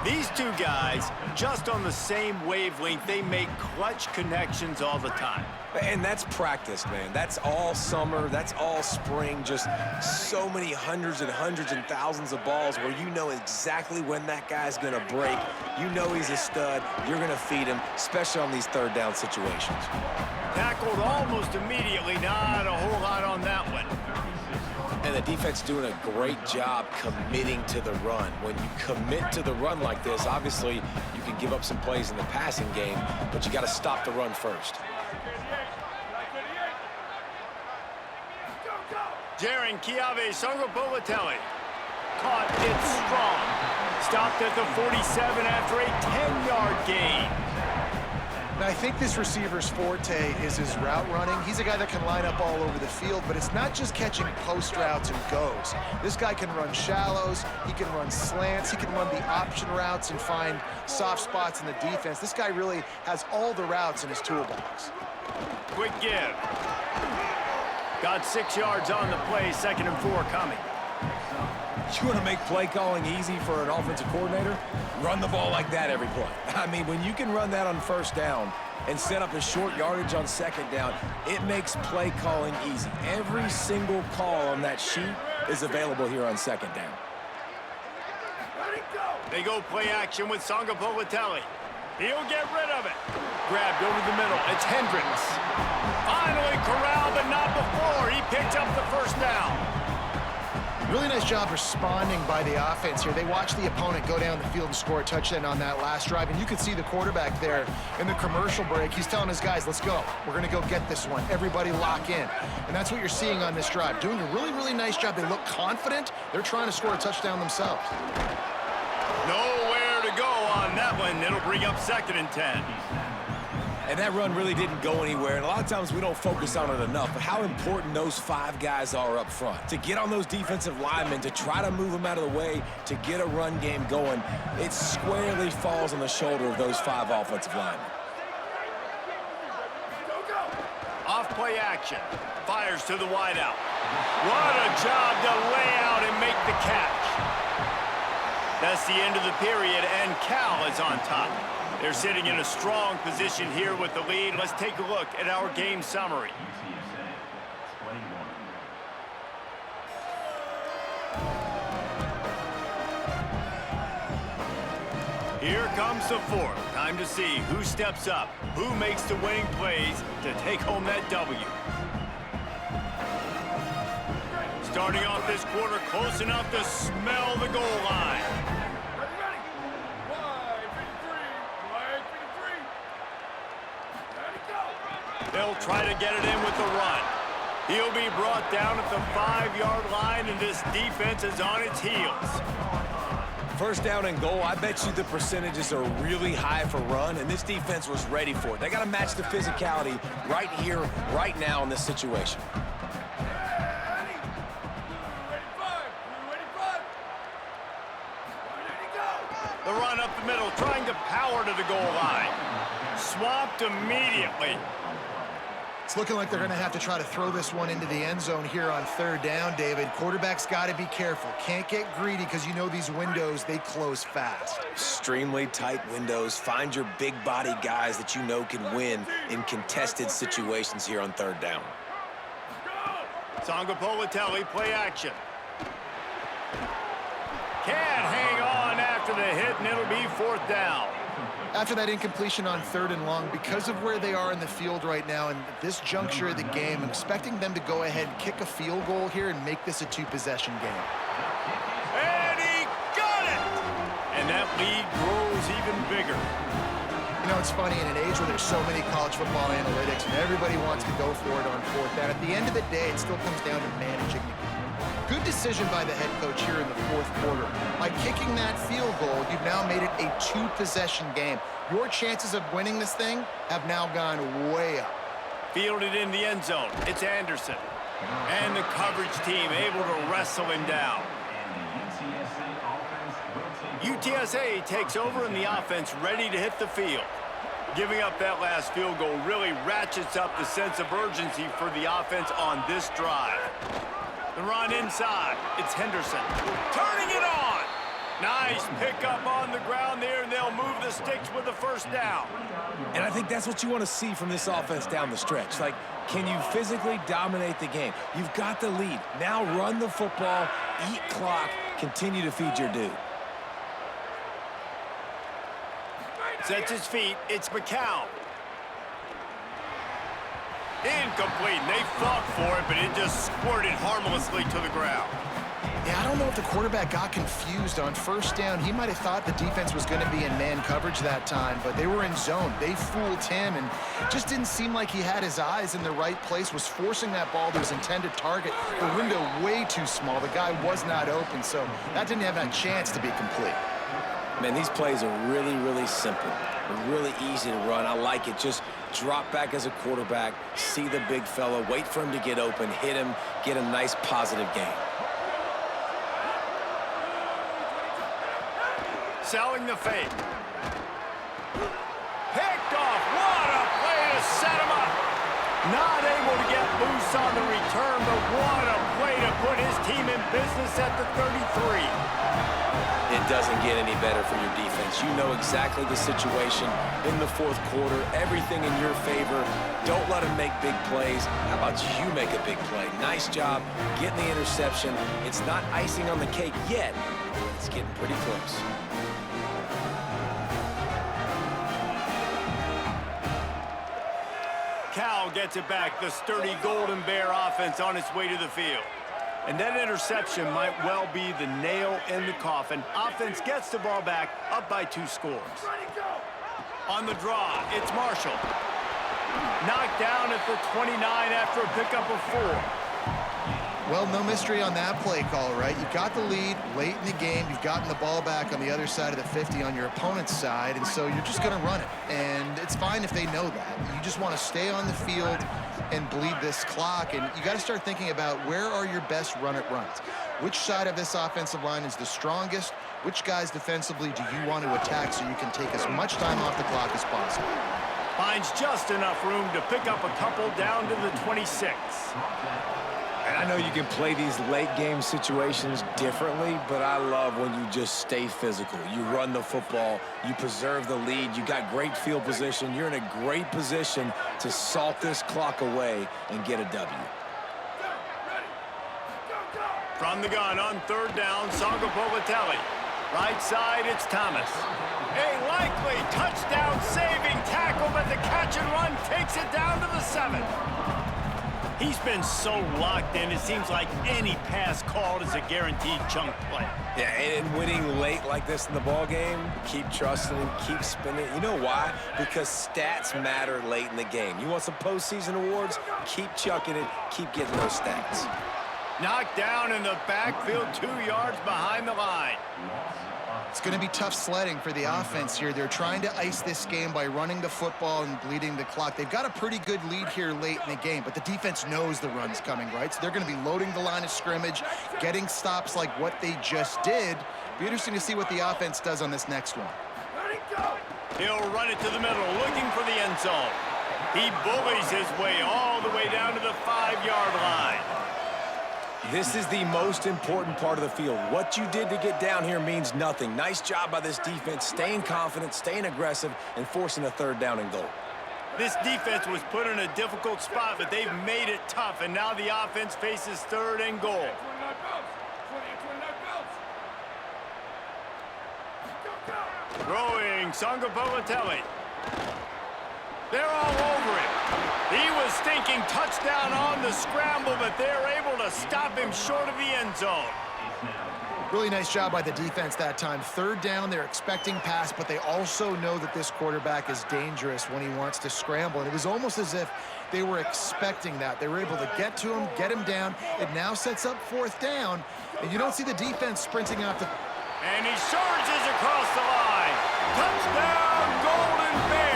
These two guys, just on the same wavelength, they make clutch connections all the time. And that's practice, man. That's all summer. That's all spring. Just so many hundreds and hundreds and thousands of balls where you know exactly when that guy's going to break. You know he's a stud. You're going to feed him, especially on these 3rd down situations. Tackled almost immediately. Not a whole lot on that one. And the defense doing a great job committing to the run. When you commit to the run like this, obviously you can give up some plays in the passing game, but you got to stop the run first. Jaron Kiave Songapolatelli caught it strong. Stopped at the 47 after a 10-yard gain. Now, I think this receiver's forte is his route running. He's a guy that can line up all over the field, but it's not just catching post routes and goes. This guy can run shallows, he can run slants, he can run the option routes and find soft spots in the defense. This guy really has all the routes in his toolbox. Quick give. Got 6 yards on the play, 2nd and 4 coming. You want to make play calling easy for an offensive coordinator? Run the ball like that every play. I mean, when you can run that on 1st down and set up a short yardage on 2nd down, it makes play calling easy. Every single call on that sheet is available here on 2nd down. They go play action with Songapolatelli. He'll get rid of it. Grabbed over the middle. It's Hendricks. Finally corralled, but not before. He picked up the 1st down. Really nice job responding by the offense here. They watched the opponent go down the field and score a touchdown on that last drive, and you could see the quarterback there in the commercial break. He's telling his guys, let's go. We're going to go get this one. Everybody lock in. And that's what you're seeing on this drive. Doing a really, really nice job. They look confident. They're trying to score a touchdown themselves. Nowhere to go on that one. It'll bring up 2nd and 10. And that run really didn't go anywhere. And a lot of times we don't focus on it enough, but how important those 5 guys are up front. To get on those defensive linemen, to try to move them out of the way, to get a run game going, it squarely falls on the shoulder of those 5 offensive linemen. Off play action. Fires to the wideout. What a job to lay out and make the catch. That's the end of the period, and Cal is on top. They're sitting in a strong position here with the lead. Let's take a look at our game summary. UTSA 21. Here comes the 4th. Time to see who steps up, who makes the winning plays to take home that W. Starting off this quarter close enough to smell the goal line. Ready. Wide, 53. Wide, 53. Ready, go. They'll try to get it in with the run. He'll be brought down at the 5-yard line, and this defense is on its heels. First down and goal, I bet you the percentages are really high for run, and this defense was ready for it. They got to match the physicality right here, right now in this situation. The run up the middle, trying to power to the goal line. Swamped immediately. It's looking like they're going to have to try to throw this one into the end zone here on 3rd down, David. Quarterback's got to be careful. Can't get greedy because you know these windows, they close fast. Extremely tight windows. Find your big body guys that you know can win in contested situations here on 3rd down. Sangapolitelli, play action. Can't hang on after the hit, and it'll be 4th down. After that incompletion on 3rd and long, because of where they are in the field right now and this juncture of the game, I'm expecting them to go ahead and kick a field goal here and make this a 2-possession game. And he got it! And that lead grows even bigger. You know, it's funny, in an age where there's so many college football analytics and everybody wants to go for it on 4th down, at the end of the day, it still comes down to managing the game. Good decision by the head coach here in the 4th quarter. By kicking that field goal, you've now made it a 2-possession game. Your chances of winning this thing have now gone way up. Fielded in the end zone. It's Anderson. And the coverage team able to wrestle him down. UTSA takes over in the offense, ready to hit the field. Giving up that last field goal really ratchets up the sense of urgency for the offense on this drive. The run inside. It's Henderson. Turning it on. Nice pickup on the ground there, and they'll move the sticks with the 1st down. And I think that's what you want to see from this offense down the stretch. Like, can you physically dominate the game? You've got the lead. Now run the football, eat clock, continue to feed your dude. Sets his feet. It's McCown. Incomplete. They fought for it, but it just squirted harmlessly to the ground. Yeah, I don't know if the quarterback got confused on 1st down. He might have thought the defense was going to be in man coverage that time, but they were in zone. They fooled him, and just didn't seem like he had his eyes in the right place, was forcing that ball to his intended target. The window way too small. The guy was not open, so that didn't have that chance to be complete. Man, these plays are really, really simple. They're really easy to run. I like it. Just drop back as a quarterback, see the big fella, wait for him to get open, hit him, get a nice positive gain. Selling the fake. Picked off. What a play to set him up. Not able to get loose on the return, but what a play to put his team in business at the 33. It doesn't get any better for your defense. You know exactly the situation in the 4th quarter. Everything in your favor. Don't let them make big plays. How about you make a big play? Nice job getting the interception. It's not icing on the cake yet. It's getting pretty close. Cal gets it back. The sturdy Golden Bear offense on its way to the field. And that interception might well be the nail in the coffin. Offense gets the ball back, up by 2 scores. On the draw, it's Marshall. Knocked down at the 29 after a pickup of 4. Well, no mystery on that play call, right? You got the lead late in the game. You've gotten the ball back on the other side of the 50 on your opponent's side, and so you're just going to run it. And it's fine if they know that. You just want to stay on the field and bleed this clock, and you got to start thinking about where are your best run-it runs. Which side of this offensive line is the strongest? Which guys defensively do you want to attack so you can take as much time off the clock as possible? Finds just enough room to pick up a couple down to the 26. And I know you can play these late game situations differently, but I love when you just stay physical. You run the football, you preserve the lead, you got great field position, you're in a great position to salt this clock away and get a W. From the gun on 3rd down, Sangapovatelli. Right side, it's Thomas. A likely touchdown-saving tackle, but the catch and run takes it down to the 7. He's been so locked in, it seems like any pass called is a guaranteed chunk play. Yeah, and winning late like this in the ball game, keep trusting, keep spinning. You know why? Because stats matter late in the game. You want some postseason awards? Keep chucking it, keep getting those stats. Knocked down in the backfield, 2 yards behind the line. It's going to be tough sledding for the offense here. They're trying to ice this game by running the football and bleeding the clock. They've got a pretty good lead here late in the game, but the defense knows the run's coming, right? So they're going to be loading the line of scrimmage, getting stops like what they just did. Be interesting to see what the offense does on this next one. He'll run it to the middle, looking for the end zone. He bullies his way all the way down to the 5-yard line. This is the most important part of the field. What you did to get down here means nothing. Nice job by this defense, staying confident, staying aggressive, and forcing a 3rd down and goal. This defense was put in a difficult spot, but they've made it tough, and now the offense faces 3rd and goal. Throwing Sangapovatelli. They're all over him. He was thinking touchdown on the scramble, but they're able to stop him short of the end zone. Really nice job by the defense that time. 3rd down, they're expecting pass, but they also know that this quarterback is dangerous when he wants to scramble. And it was almost as if they were expecting that. They were able to get to him, get him down. It now sets up 4th down, and you don't see the defense sprinting out the... And he surges across the line. Touchdown, Golden Bears!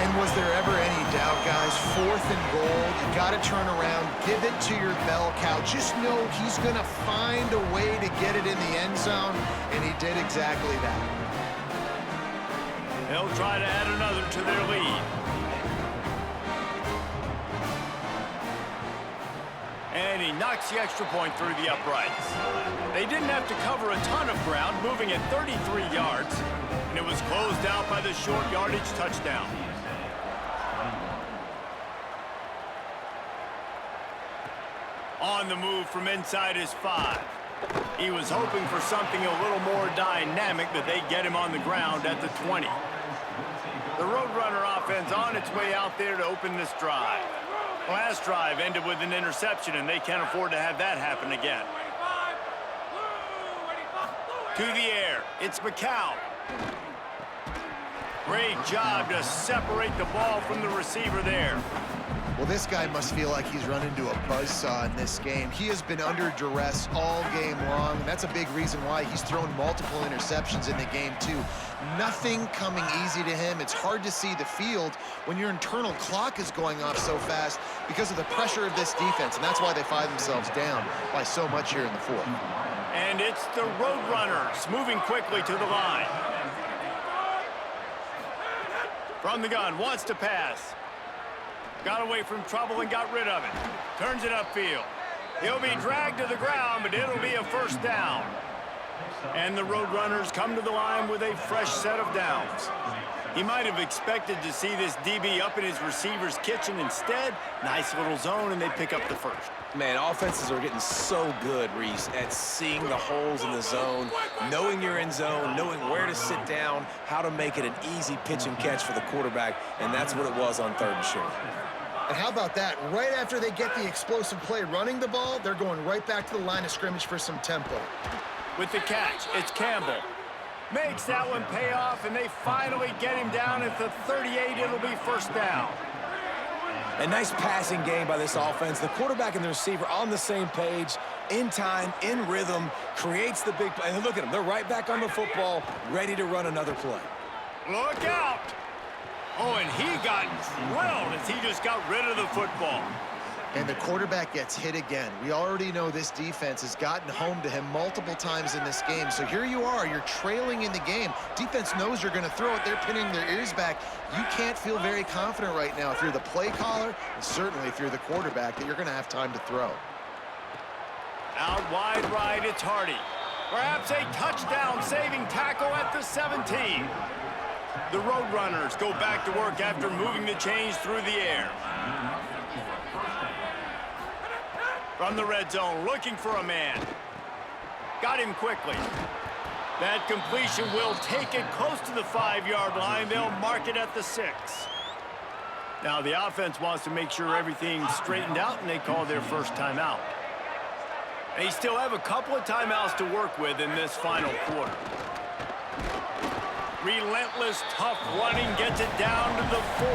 And was there ever any doubt, guys? 4th and goal, you got to turn around, give it to your bell cow. Just know he's going to find a way to get it in the end zone, and he did exactly that. They'll try to add another to their lead. And he knocks the extra point through the uprights. They didn't have to cover a ton of ground, moving at 33 yards, and it was closed out by the short yardage touchdown. On the move from inside his 5. He was hoping for something a little more dynamic, but they get him on the ground at the 20. The Roadrunner offense on its way out there to open this drive. Last drive ended with an interception, and they can't afford to have that happen again. To the air, it's McCown. Great job to separate the ball from the receiver there. Well, this guy must feel like he's run into a buzzsaw in this game. He has been under duress all game long, and that's a big reason why he's thrown multiple interceptions in the game, too. Nothing coming easy to him. It's hard to see the field when your internal clock is going off so fast because of the pressure of this defense, and that's why they find themselves down by so much here in the 4th. And it's the Roadrunners moving quickly to the line. From the gun, wants to pass. Got away from trouble and got rid of it. Turns it upfield. He'll be dragged to the ground, but it'll be a 1st down. And the Roadrunners come to the line with a fresh set of downs. He might have expected to see this DB up in his receiver's kitchen. Instead, nice little zone, and they pick up the 1st. Man, offenses are getting so good, Reese, at seeing the holes in the zone, knowing you're in zone, knowing where to sit down, how to make it an easy pitch and catch for the quarterback, and that's what it was on 3rd and short. And how about that? Right after they get the explosive play running the ball, they're going right back to the line of scrimmage for some tempo. With the catch, it's Campbell. Makes that one pay off, and they finally get him down at the 38. It'll be first down. A nice passing game by this offense. The quarterback and the receiver on the same page, in time, in rhythm, creates the big play. And look at them. They're right back on the football, ready to run another play. Look out! Oh, and he got drilled as he just got rid of the football. And the quarterback gets hit again. We already know this defense has gotten home to him multiple times in this game. So here you are, you're trailing in the game. Defense knows you're going to throw it. They're pinning their ears back. You can't feel very confident right now if you're the play caller, and certainly if you're the quarterback, that you're going to have time to throw. Out wide right, it's Hardy. Perhaps a touchdown-saving tackle at the 17. The Roadrunners go back to work after moving the chains through the air. From the red zone, looking for a man. Got him quickly. That completion will take it close to the 5-yard line. They'll mark it at the 6. Now the offense wants to make sure everything's straightened out, and they call their first timeout. They still have a couple of timeouts to work with in this final quarter. Relentless, tough running gets it down to the 4.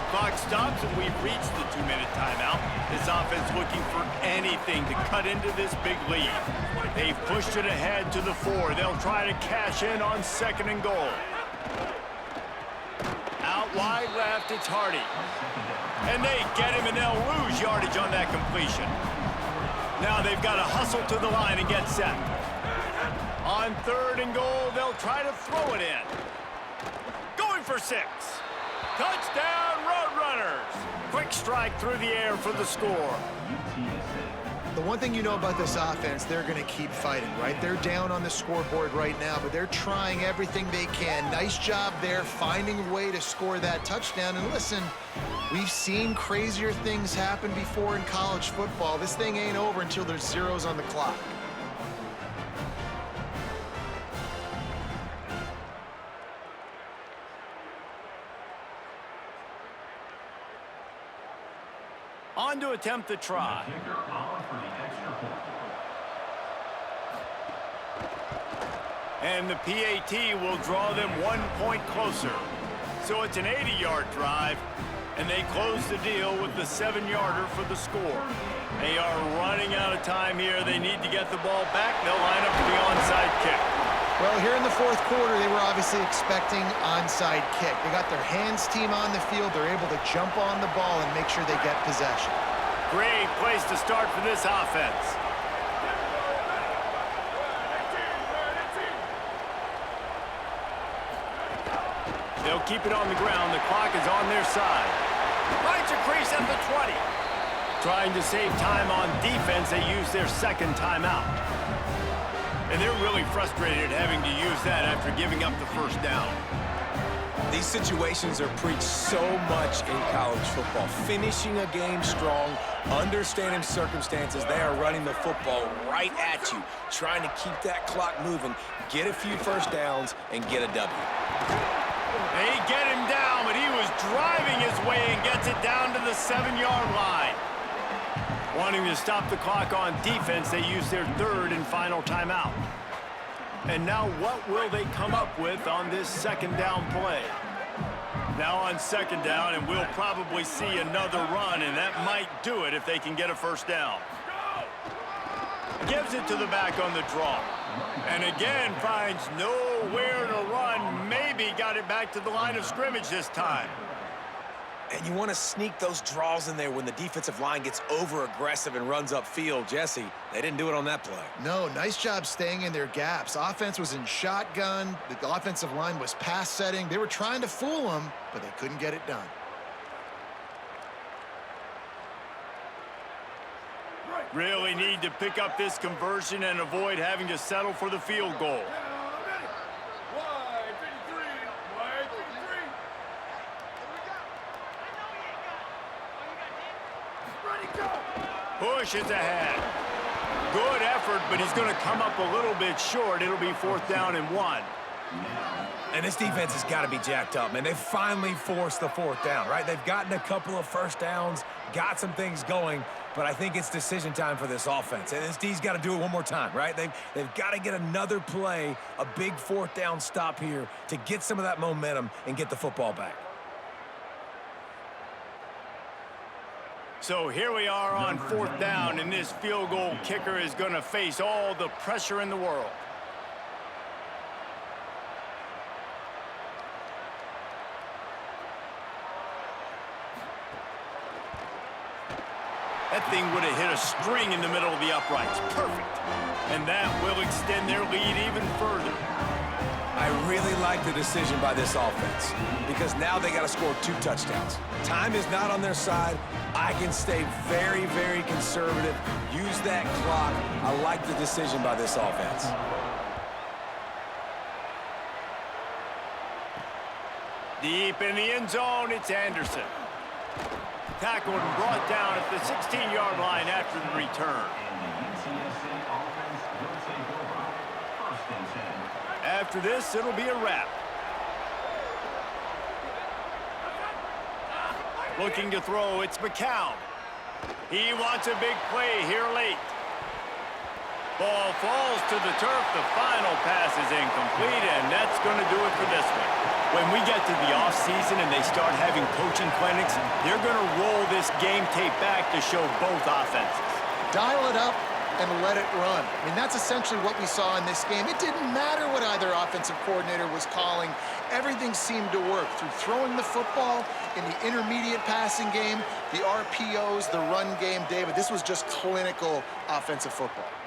Clock stops, and we've reached the 2-minute timeout. This offense looking for anything to cut into this big lead. They've pushed it ahead to the 4. They'll try to cash in on 2nd and goal. Out wide left, it's Hardy. And they get him, and they'll lose yardage on that completion. Now they've got to hustle to the line and get set. On 3rd and goal, they'll try to throw it in. Going for 6. Touchdown, Roadrunners! Quick strike through the air for the score. The one thing you know about this offense, they're going to keep fighting, right? They're down on the scoreboard right now, but they're trying everything they can. Nice job there, finding a way to score that touchdown. And listen, we've seen crazier things happen before in college football. This thing ain't over until there's zeros on the clock. On to attempt the try. And the PAT will draw them 1 point closer. So it's an 80-yard drive, and they close the deal with the 7-yarder for the score. They are running out of time here. They need to get the ball back. They'll line up for the onside kick. Well, here in the 4th quarter, they were obviously expecting onside kick. They got their hands team on the field. They're able to jump on the ball and make sure they get possession. Great place to start for this offense. They'll keep it on the ground. The clock is on their side. Finds a crease at the 20. Trying to save time on defense, they use their 2nd timeout. And they're really frustrated having to use that after giving up the first down. These situations are preached so much in college football. Finishing a game strong, understanding circumstances. They are running the football right at you, trying to keep that clock moving, get a few first downs, and get a W. They get him down, but he was driving his way and gets it down to the 7-yard line. Wanting to stop the clock on defense, they use their 3rd and final timeout. And now what will they come up with on this 2nd down play? Now on 2nd down, and we'll probably see another run, and that might do it if they can get a first down. Gives it to the back on the draw. And again finds nowhere to run. Maybe got it back to the line of scrimmage this time. And you want to sneak those draws in there when the defensive line gets over-aggressive and runs upfield. Jesse, they didn't do it on that play. No, nice job staying in their gaps. Offense was in shotgun. The offensive line was pass setting. They were trying to fool them, but they couldn't get it done. Really need to pick up this conversion and avoid having to settle for the field goal. Pushes ahead. Good effort, but he's going to come up a little bit short. It'll be 4th down and 1. And this defense has got to be jacked up, man. They finally forced the fourth down, right? They've gotten a couple of first downs, got some things going, but I think it's decision time for this offense. And this D's got to do it one more time, right? They've got to get another play, a big fourth down stop here to get some of that momentum and get the football back. So here we are on fourth down, and this field goal kicker is going to face all the pressure in the world. That thing would have hit a string in the middle of the uprights. Perfect. And that will extend their lead even further. I really like the decision by this offense because now they got to score 2 touchdowns. Time is not on their side. I can stay very, very conservative. Use that clock. I like the decision by this offense. Deep in the end zone, it's Anderson. Tackled and brought down at the 16-yard line after the return. After this, it'll be a wrap. Looking to throw, it's McCown. He wants a big play here late. Ball falls to the turf. The final pass is incomplete, and that's going to do it for this one. When we get to the offseason and they start having coaching clinics, they're going to roll this game tape back to show both offenses. Dial it up and let it run. I mean, that's essentially what we saw in this game. It didn't matter what either offensive coordinator was calling. Everything seemed to work through throwing the football in the intermediate passing game, the RPOs, the run game. David, this was just clinical offensive football.